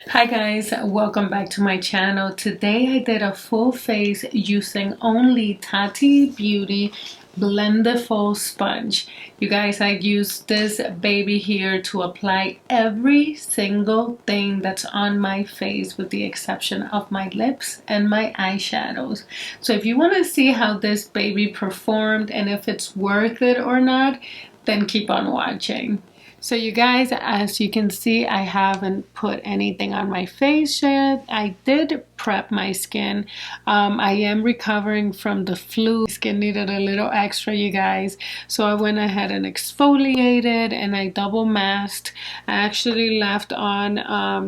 Hi guys, welcome back to my channel. Today I did a full face using only Tati Beauty Blendiful sponge. You guys, I used this baby here to apply every single thing that's on my face with the exception of my lips and my eyeshadows. So if you want to see how this baby performed and if it's worth it or not, then keep on watching. So you guys, as you can see, I haven't put anything on my face yet. I did prep my skin. I am recovering from the flu. Skin needed a little extra, you guys. So I went ahead and exfoliated and I double masked. I actually left on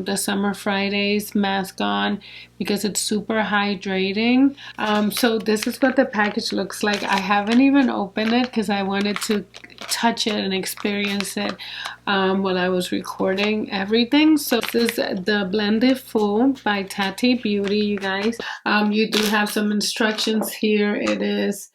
the Summer Fridays mask on because it's super hydrating. So this is what the package looks like. I haven't even opened it because I wanted to touch it and experience it while I was recording everything. So this is the Blendiful by Tati Beauty, you guys. You do have some instructions here. It is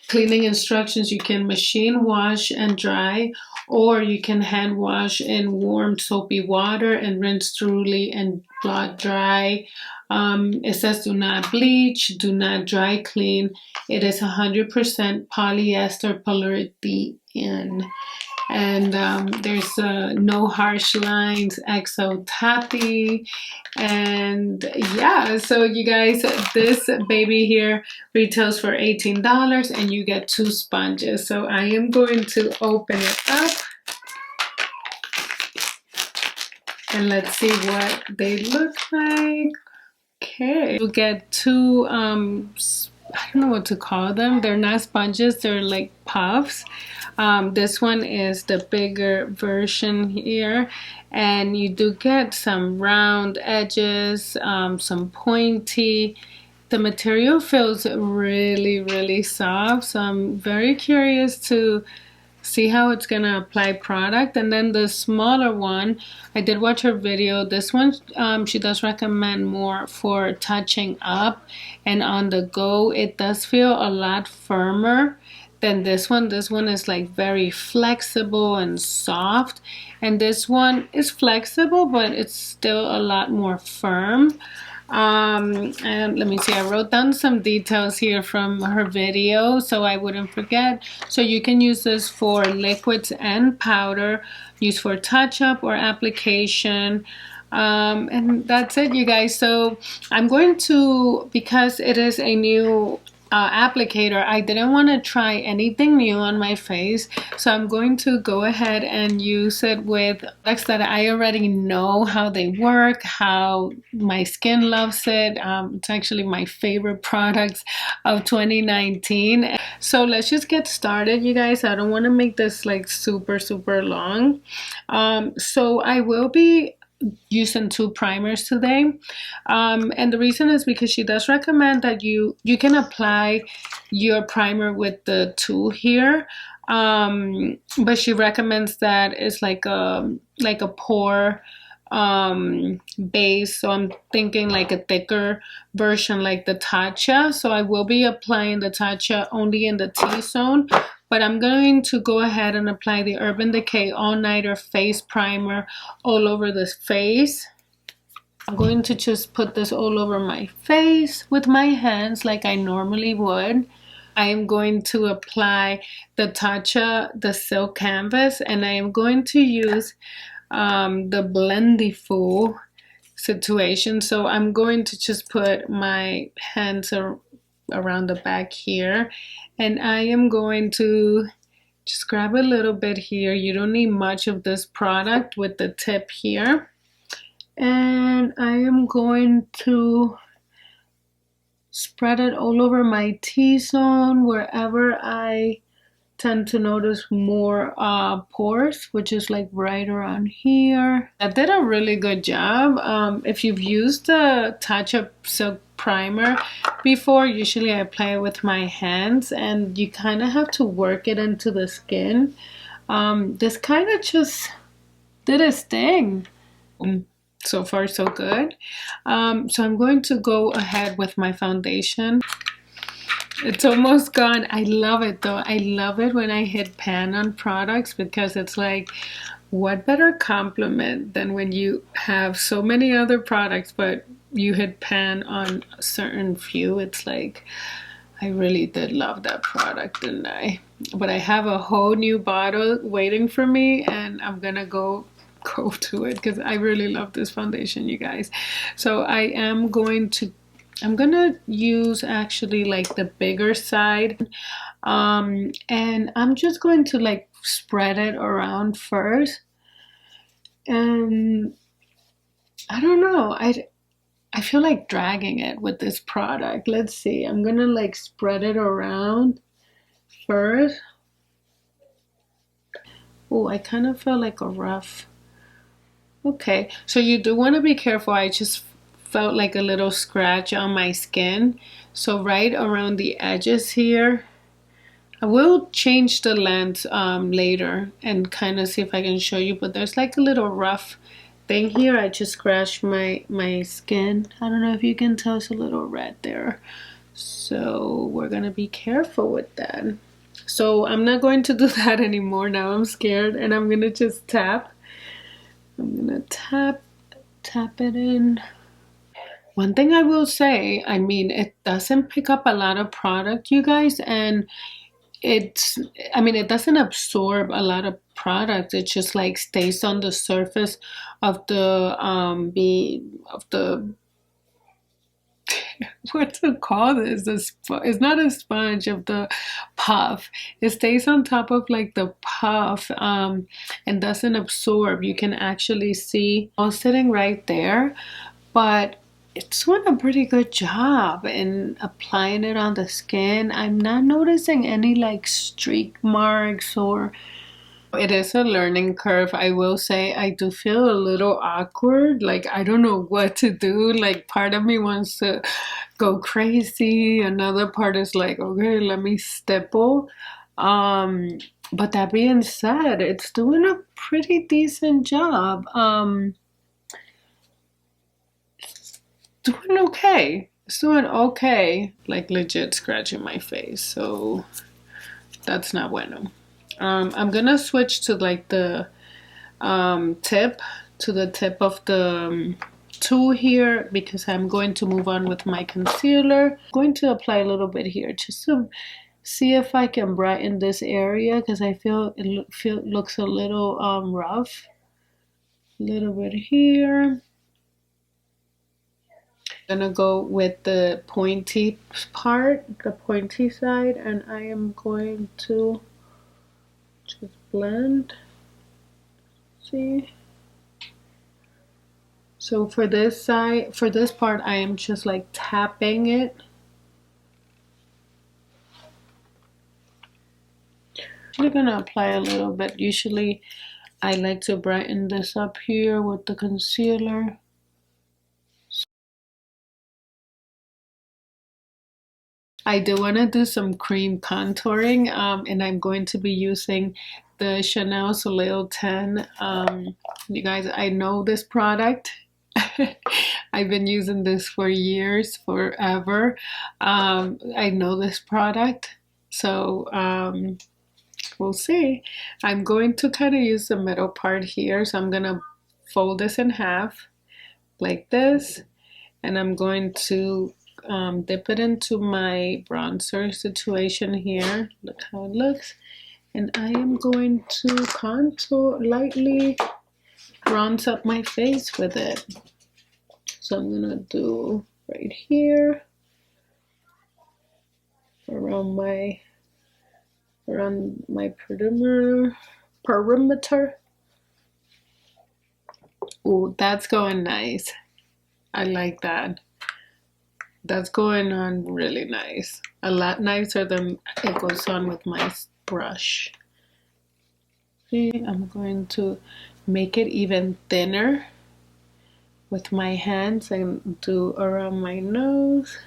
cleaning instructions. You can machine wash and dry, or you can hand wash in warm soapy water and rinse thoroughly and blot dry. It says do not bleach, do not dry clean. It is 100% polyester polyurethane. And there's no harsh lines, XO Tati. And yeah, so you guys, this baby here retails for $18 and you get 2 sponges. So I am going to open it up and let's see what they look like. Okay, you get 2 I don't know what to call them. They're not sponges, they're like puffs. This one is the bigger version here, and you do get some round edges, some pointy. The material feels really soft, so I'm very curious to see how it's gonna apply product. And then the smaller one, I did watch her video. This one she does recommend more for touching up and on the go. It does feel a lot firmer than this one. This one is like very flexible and soft, and this one is flexible but it's still a lot more firm. And let me see, I wrote down some details here from her video so I wouldn't forget. So you can use this for liquids and powder, use for touch-up or application. And that's it, you guys. So I'm going to, because it is a new applicator, I didn't want to try anything new on my face, so I'm going to go ahead and use it with products that I already know how they work, how my skin loves it. It's actually my favorite products of 2019. So let's just get started, you guys. I don't want to make this like super long. So I will be using 2 primers today, and the reason is because she does recommend that you can apply your primer with the tool here, but she recommends that it's like a pore base, so I'm thinking like a thicker version like the Tatcha. So I will be applying the Tatcha only in the T-zone, but I'm going to go ahead and apply the Urban Decay All Nighter Face Primer all over the face. I'm going to just put this all over my face with my hands like I normally would. I am going to apply the Tatcha, the Silk Canvas, and I am going to use the Blendiful situation. So I'm going to just put my hands around the back here, and I am going to just grab a little bit here. You don't need much of this product with the tip here, and I am going to spread it all over my T-zone wherever I tend to notice more pores, which is like right around here. I did a really good job. If you've used the Tatcha Silk Primer before, usually I apply it with my hands and you kind of have to work it into the skin. This kind of just did its thing. So far so good. So I'm going to go ahead with my foundation. It's almost gone. I love it though. I love it when I hit pan on products because it's like what better compliment than when you have so many other products, but you hit pan on a certain few? It's like, I really did love that product, didn't I? But I have a whole new bottle waiting for me, and I'm gonna go to it because I really love this foundation, you guys. So I'm gonna use actually like the bigger side, and I'm just going to like spread it around first. And I don't know, I feel like dragging it with this product. Let's see, I'm gonna like spread it around first. Oh, I kind of felt like a rough. Okay, so you do want to be careful. I just felt like a little scratch on my skin. So right around the edges here, I will change the lens later and kind of see if I can show you, but there's like a little rough thing here. I just scratched my skin. I don't know if you can tell, it's a little red there. So we're gonna be careful with that. So I'm not going to do that anymore. Now I'm scared, and I'm gonna just tap. I'm gonna tap it in. One thing I will say, I mean, it doesn't pick up a lot of product, you guys, and it's, I mean, it doesn't absorb a lot of product. It just like stays on the surface of the what to call this? It's not a sponge, of the puff. It stays on top of like the puff, and doesn't absorb. You can actually see all sitting right there, but it's doing a pretty good job in applying it on the skin. I'm not noticing any like streak marks, or it is a learning curve. I will say I do feel a little awkward. Like I don't know what to do. Like part of me wants to go crazy. Another part is like, okay, let me stipple. But that being said, it's doing a pretty decent job. Doing okay. It's doing okay. Like legit scratching my face. So that's not bueno. I'm gonna switch to like the tip, to the tip of the tool here, because I'm going to move on with my concealer. I'm going to apply a little bit here just to see if I can brighten this area, because I feel it looks a little rough. A little bit here. I'm gonna go with the pointy part, the pointy side, and I am going to just blend. See? So for this side, for this part, I am just like tapping it. I'm gonna apply a little bit. Usually I like to brighten this up here with the concealer. I do want to do some cream contouring, and I'm going to be using the Chanel Soleil 10. You guys, I know this product. I've been using this for years, forever. I know this product, so we'll see. I'm going to kind of use the middle part here, so I'm gonna fold this in half like this, and I'm going to dip it into my bronzer situation here. Look how it looks. And I am going to contour, lightly bronze up my face with it. So I'm gonna do right here around my perimeter. Oh, that's going nice. I like that. That's going on really nice. A lot nicer than it goes on with my brush. See, I'm going to make it even thinner with my hands and do around my nose.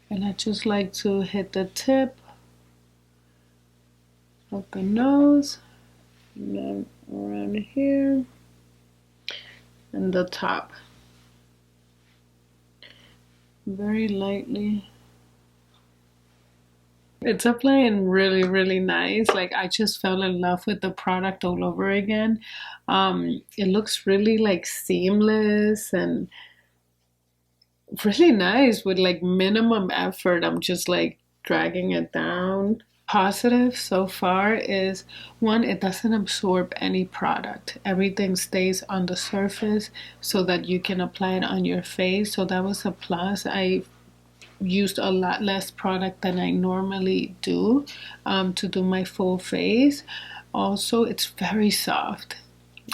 And I just like to hit the tip of the nose, and then around here, and the top. Very lightly. It's applying really nice. Like I just fell in love with the product all over again. It looks really like seamless and really nice with like minimum effort. I'm just like dragging it down. Positive so far is one, it doesn't absorb any product. Everything stays on the surface so that you can apply it on your face. So that was a plus. I used a lot less product than I normally do to do my full face. Also, it's very soft,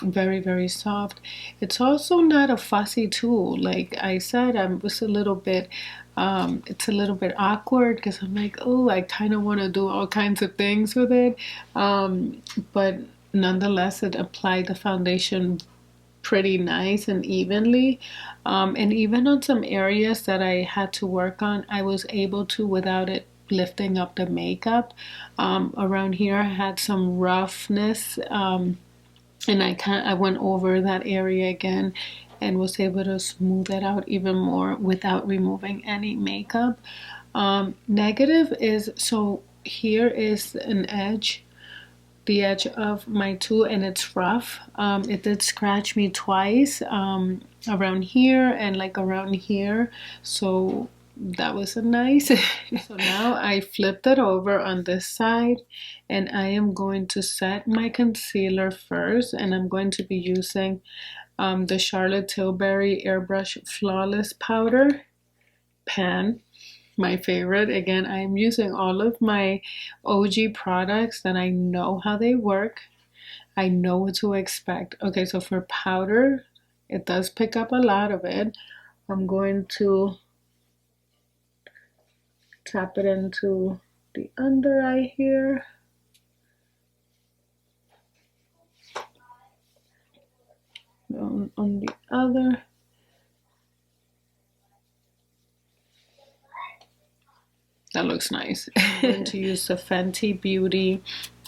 very soft. It's also not a fussy tool. Like I said, I was a little bit it's a little bit awkward because I'm like, oh, I kind of want to do all kinds of things with it, but nonetheless it applied the foundation pretty nice and evenly, and even on some areas that I had to work on, I was able to without it lifting up the makeup. Around here I had some roughness, and I went over that area again and was able to smooth it out even more without removing any makeup. Negative is, so here is an edge, the edge of my tool, and it's rough. It did scratch me twice, around here and like around here, so that was a nice. So now I flipped it over on this side and I am going to set my concealer first, and I'm going to be using the Charlotte Tilbury Airbrush Flawless Powder Pan, my favorite. Again, I am using all of my OG products that I know how they work. I know what to expect. Okay, so for powder, it does pick up a lot of it. I'm going to tap it into the under eye here. On the other. That looks nice. I'm going to use the Fenty Beauty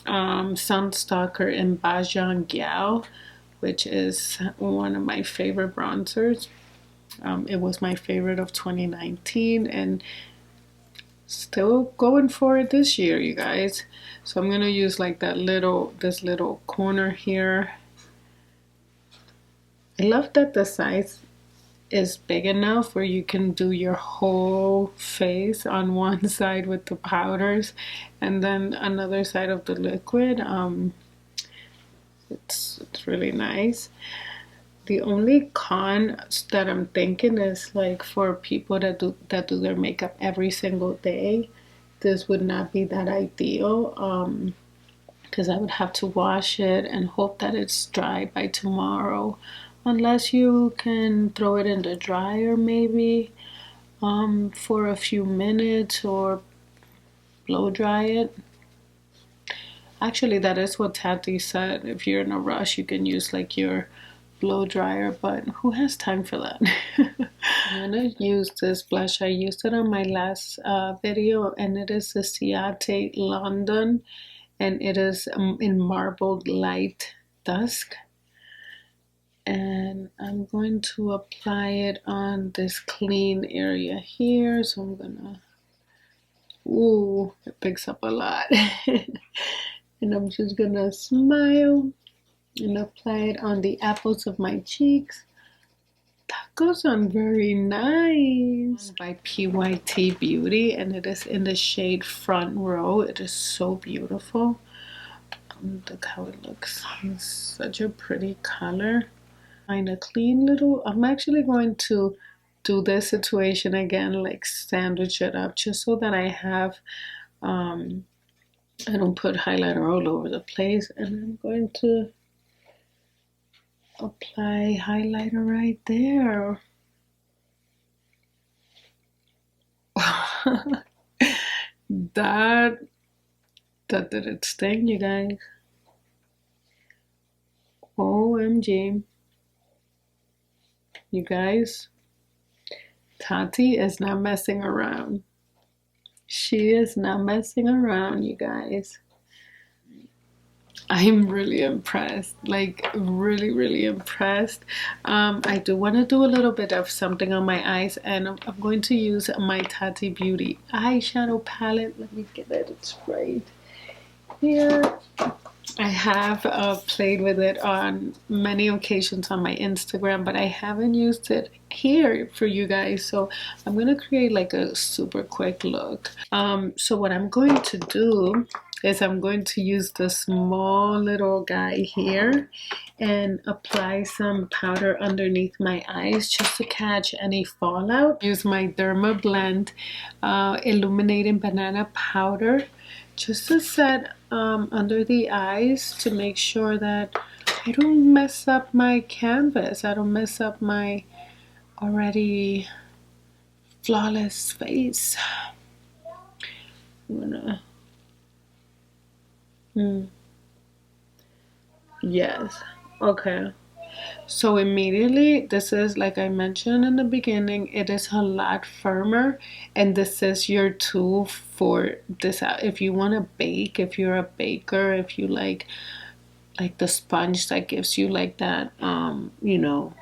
Sun Stalk'R in Bajan Gyal, which is one of my favorite bronzers. It was my favorite of 2019 and still going for it this year, you guys. So I'm gonna use like this little corner here. I love that the size is big enough where you can do your whole face on one side with the powders and then another side of the liquid. It's really nice. The only con that I'm thinking is like for people that do their makeup every single day, this would not be that ideal, because I would have to wash it and hope that it's dry by tomorrow, unless you can throw it in the dryer maybe for a few minutes or blow dry it. Actually, that is what Tati said. If you're in a rush, you can use like your blow dryer, but who has time for that? I'm gonna use this blush. I used it on my last video, and it is the Ciate London, and it is in Marbled Light Dusk. And I'm going to apply it on this clean area here. So I'm gonna, ooh, it picks up a lot. And I'm just gonna smile and apply it on the apples of my cheeks. That goes on very nice. By PYT Beauty, and it is in the shade Front Row. It is so beautiful. Look how it looks. It's such a pretty color. Find a clean little, I'm actually going to do this situation again, like sandwich it up just so that I have, I don't put highlighter all over the place, and I'm going to apply highlighter right there. that did it sting, you guys. OMG. You guys, Tati is not messing around. She is not messing around, you guys. I'm really impressed, like really impressed. I do want to do a little bit of something on my eyes, and I'm going to use my Tati Beauty eyeshadow palette. Let me get it, it's right here. I have played with it on many occasions on my Instagram, but I haven't used it here for you guys. So I'm going to create like a super quick look. So what I'm going to do is I'm going to use the small little guy here and apply some powder underneath my eyes just to catch any fallout. Use my Derma Blend Illuminating Banana Powder just to set under the eyes to make sure that I don't mess up my canvas. I don't mess up my already flawless face. I'm gonna, yes, okay. So immediately, this is like I mentioned in the beginning, it is a lot firmer, and this is your tool for this. If you want to bake, if you're a baker, if you like the sponge that gives you like that, you know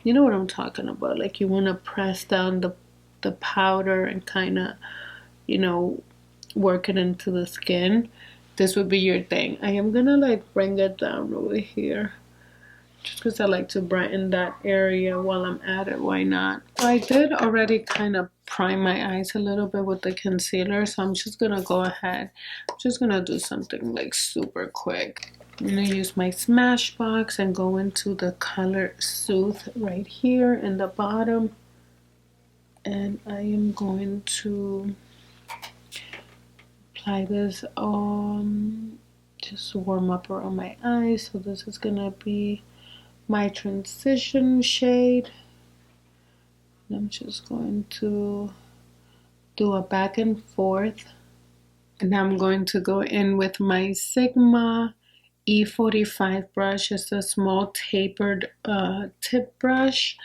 what I'm talking about. Like you want to press down the powder and kind of, you know, work it into the skin. This would be your thing. I am gonna like bring it down over here just because I like to brighten that area while I'm at it. Why not? I did already kind of prime my eyes a little bit with the concealer, so I'm just gonna go ahead. I'm just gonna do something like super quick. I'm gonna use my Smashbox and go into the color Soothe right here in the bottom, and I am going to apply this just warm up around my eyes. So this is gonna be my transition shade. I'm just going to do a back and forth, and I'm going to go in with my Sigma E45 brush. It's a small tapered tip brush,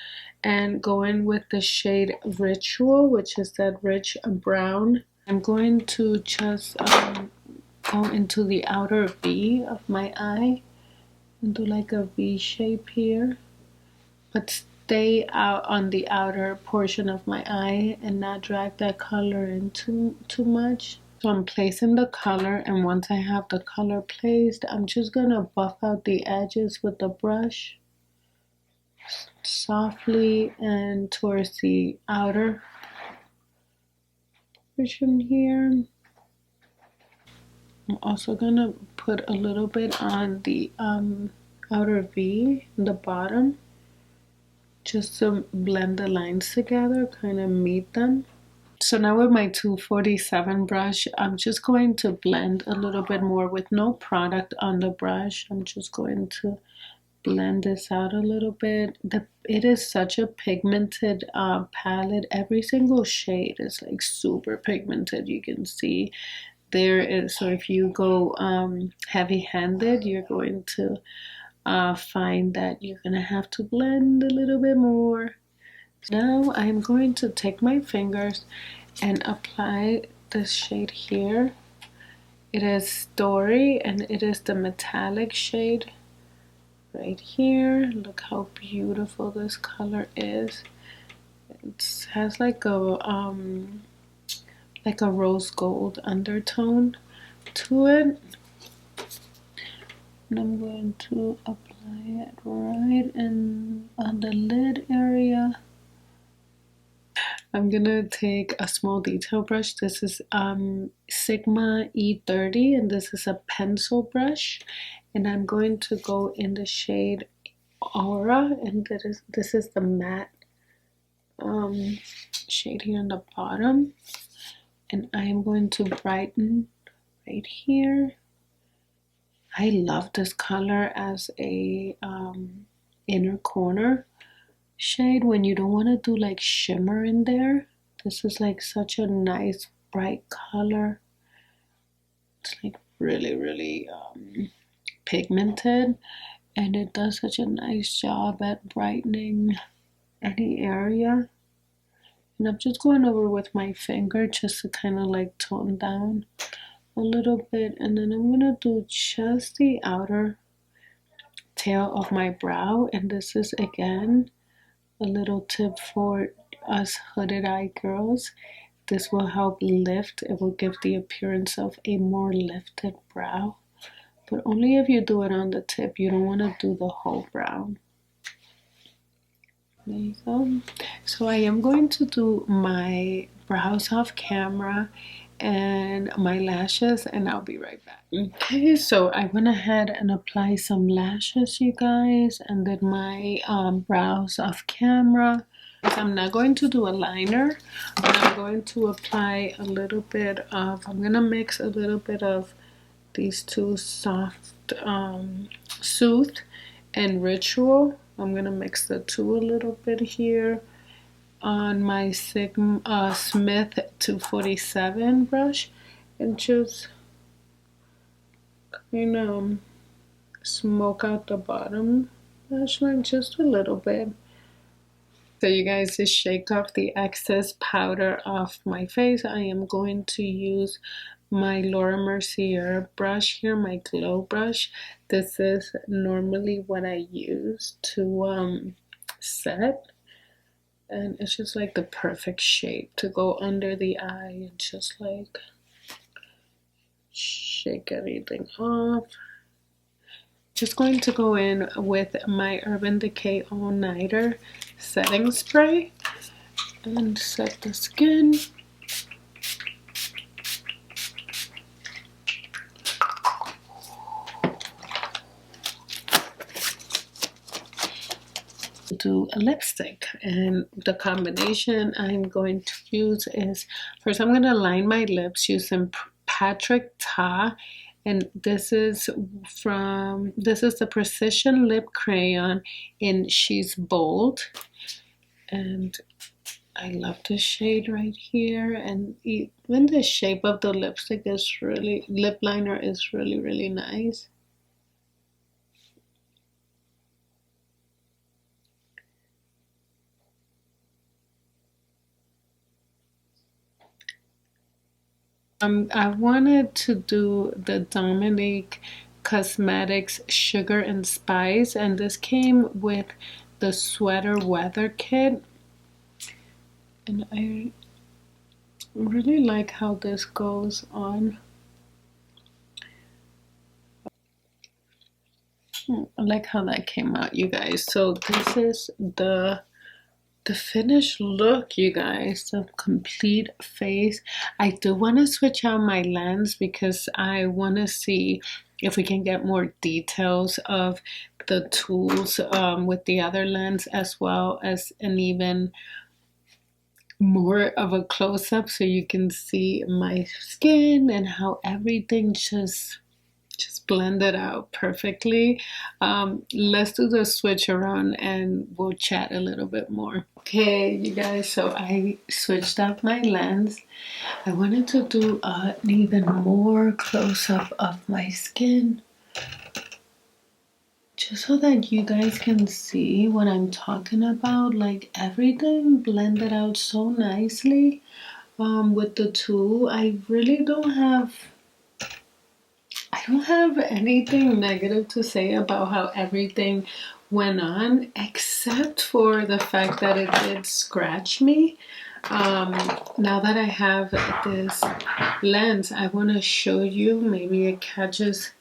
and go in with the shade Ritual, which is that rich brown. I'm going to just go into the outer V of my eye and do like a V shape here, but stay out on the outer portion of my eye and not drag that color in too much. So I'm placing the color, and once I have the color placed, I'm just gonna buff out the edges with the brush softly and towards the outer portion here. I'm also gonna put a little bit on the outer V in the bottom just to blend the lines together, kind of meet them. So now with my 247 brush, I'm just going to blend a little bit more with no product on the brush. I'm just going to blend this out a little bit. It is such a pigmented palette. Every single shade is like super pigmented. You can see there is, so if you go heavy-handed, you're going to find that you're gonna have to blend a little bit more. Now I'm going to take my fingers and apply this shade here. It is Story, and it is the metallic shade right here. Look how beautiful this color is. It has like a rose gold undertone to it. And I'm going to apply it right in on the lid area. I'm gonna take a small detail brush. This is Sigma E30, and this is a pencil brush. And I'm going to go in the shade Aura, and this is the matte shade here on the bottom. And I am going to brighten right here. I love this color as a inner corner shade when you don't want to do like shimmer in there. This is like such a nice bright color. It's like really pigmented, and it does such a nice job at brightening any area. And I'm just going over with my finger just to kind of like tone down a little bit, and then I'm gonna do just the outer tail of my brow. And this is again a little tip for us hooded eye girls. This will help lift, it will give the appearance of a more lifted brow, but only if you do it on the tip. You don't want to do the whole brow. There you go. So I am going to do my brows off camera and my lashes, and I'll be right back. Okay, so I went ahead and applied some lashes, you guys, and did my brows off camera. I'm not going to do a liner, but I'm going to apply a little bit of, I'm gonna mix a little bit of these two soft Soothe and Ritual. I'm gonna mix the two a little bit here on my Smith 247 brush, and just smoke out the bottom lash line just a little bit. So you guys, just shake off the excess powder off my face. I am going to use my Laura Mercier brush here, my glow brush. This is normally what I use to set, and it's just like the perfect shape to go under the eye and just like shake everything off. Just going to go in with my Urban Decay All Nighter setting spray and set the skin. Do a lipstick, and the combination I'm going to use is, first I'm going to line my lips using Patrick Ta, and this is the Precision Lip Crayon in She's Bold, and I love the shade right here, and even the shape of the lipstick is really, lip liner is really, really nice. I wanted to do the Dominique Cosmetics Sugar and Spice, and this came with the Sweater Weather Kit, and I really like how this goes on. I like how that came out, you guys. So this is the finished look, you guys, the complete face. I do want to switch out my lens because I want to see if we can get more details of the tools with the other lens, as well as an even more of a close-up so you can see my skin and how everything just blended out perfectly. Let's do the switch around and we'll chat a little bit more. Okay, you guys, so I switched out my lens. I wanted to do an even more close-up of my skin, just so that you guys can see what I'm talking about. Like, everything blended out so nicely with the tool. I really don't have anything negative to say about how everything went on, except for the fact that it did scratch me. Now that I have this lens, I want to show you, maybe it catches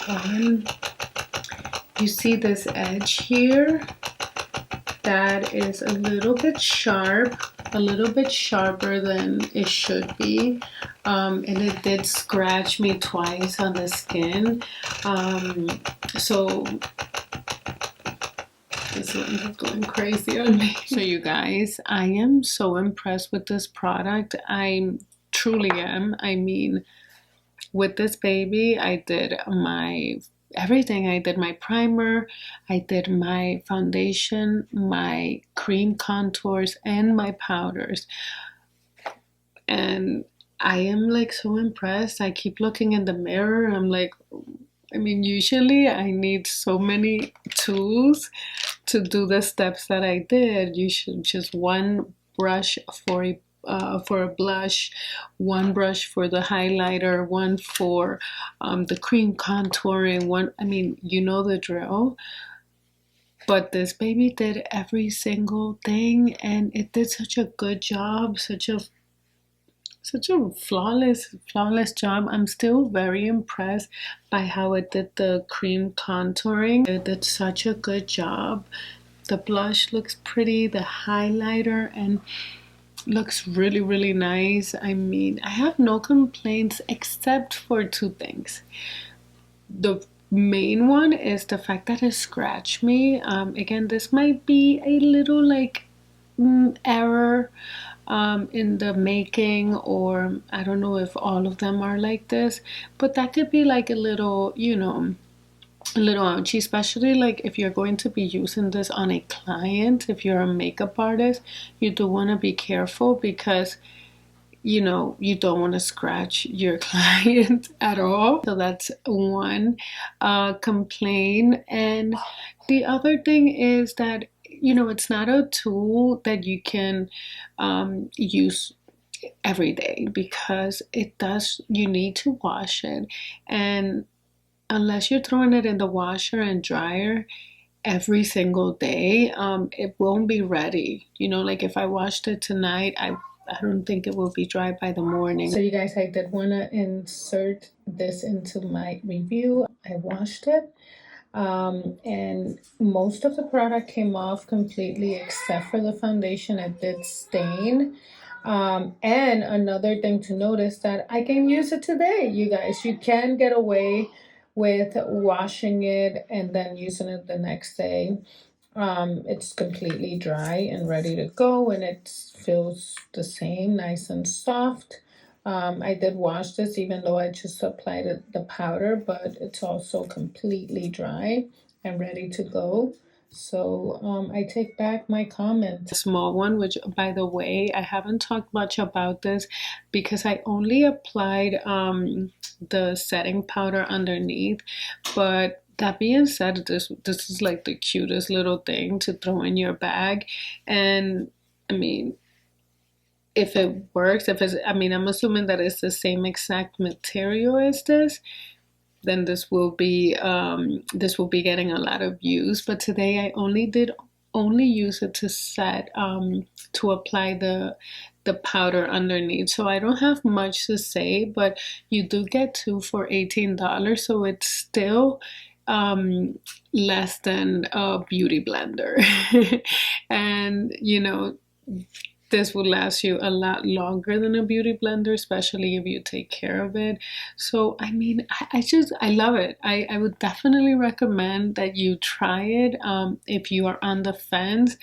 on. You see this edge here? That is a little bit sharp, a little bit sharper than it should be, and it did scratch me twice on the skin. So this one is going crazy on me. So you guys, I am so impressed with this product. I truly am. I mean, with this baby, I did my everything. I did my primer, I did my foundation, my cream contours, and my powders. And I am like so impressed. I keep looking in the mirror. I'm like, I mean, usually I need so many tools to do the steps that I did. You should just one brush for a for a blush, one brush for the highlighter, one for the cream contouring, one, I mean, you know the drill. But this baby did every single thing, and it did such a good job, such a flawless job. I'm still very impressed by how it did the cream contouring. It did such a good job. The blush looks pretty, the highlighter and looks really nice. I mean, I have no complaints except for two things. The main one is the fact that it scratched me. Again, this might be a little like error in the making, or I don't know if all of them are like this, but that could be like a little, you know, a little ouchy, especially like if you're going to be using this on a client. If you're a makeup artist, you do want to be careful because you know you don't want to scratch your client at all. So that's one complaint. And the other thing is that, you know, it's not a tool that you can use every day, because it does, you need to wash it, and unless you're throwing it in the washer and dryer every single day, it won't be ready. You know, like if I washed it tonight, I don't think it will be dry by the morning. So you guys, I did want to insert this into my review. I washed it, and most of the product came off completely except for the foundation. It did stain. And another thing to notice, that I can use it today, you guys. You can get away with washing it and then using it the next day. It's completely dry and ready to go, and it feels the same, nice and soft. I did wash this even though I just applied the powder, but it's also completely dry and ready to go. So I take back my comment. A small one, which by the way, I haven't talked much about this because I only applied the setting powder underneath. But that being said, this is like the cutest little thing to throw in your bag. And I mean, if it works, if it's, I mean, I'm assuming that it's the same exact material as this, then this will be getting a lot of views. But today I only use it to set to apply the powder underneath. So I don't have much to say, but you do get two for $18, so it's still less than a beauty blender. And you know, this will last you a lot longer than a beauty blender, especially if you take care of it. So I mean, I love it. I would definitely recommend that you try it. If you are on the fence,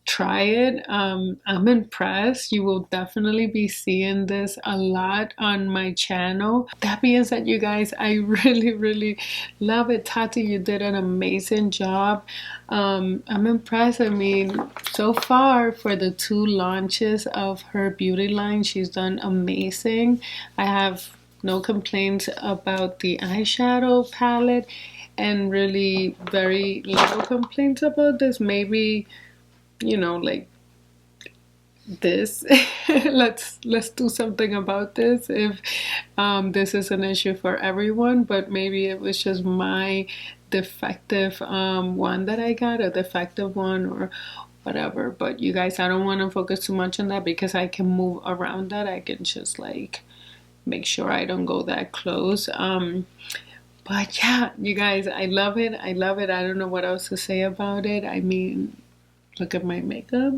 try it. I'm impressed. You will definitely be seeing this a lot on my channel. That being said, you guys, I really love it. Tati, you did an amazing job. I'm impressed. I mean, so far for the two launches of her beauty line, she's done amazing. I have no complaints about the eyeshadow palette, and really very little complaints about this. Maybe, you know, like this. let's do something about this if this is an issue for everyone. But maybe it was just my defective one that I got, a defective one or whatever. But you guys, I don't want to focus too much on that because I can move around that. I can just like make sure I don't go that close. But yeah, you guys, I love it. I don't know what else to say about it. I mean, look at my makeup.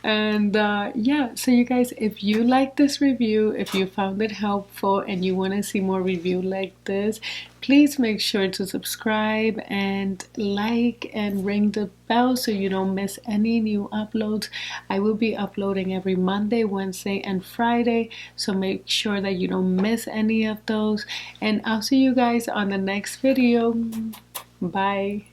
And yeah, so you guys, if you like this review, if you found it helpful and you want to see more review like this, please make sure to subscribe and like and ring the bell so you don't miss any new uploads. I will be uploading every Monday, Wednesday, and Friday, so make sure that you don't miss any of those. And I'll see you guys on the next video. Bye.